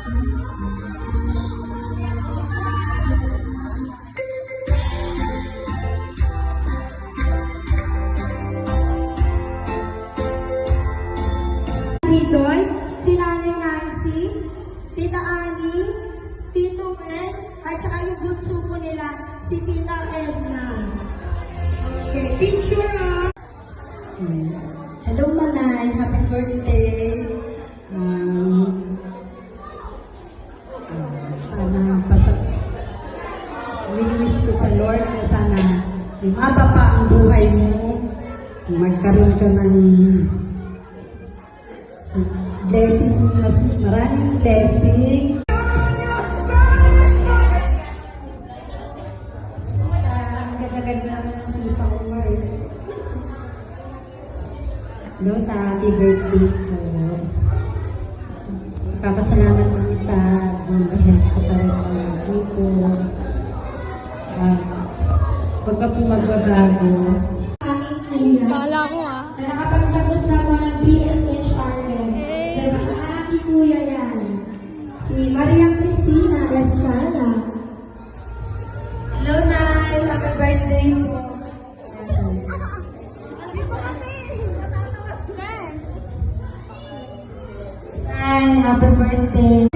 Doy, si Nanay Nancy, Tita Ani, Tito Ben, at saka yung bunso po nila, si Tita Edna. Okay, picture ah! Hello Manay, happy birthday! Sana wini-wish ko sa Lord na sana lumaba pa ang buhay mo, magkaroon ka ng blessing, maraming blessing. Ganda-ganda naman ang kita ko ngayon. Dota, happy birthday po. Papasalamat po kita dahil ko pa rin ang lagi ko. Huwag ka po magbabago. Kala ko ah. Na nakapagtapos na po ng BSHRM. Diba, ang aking kuya yan. Si Maria Cristina Escala. Hello, Nay! Happy birthday po! Nay, happy birthday!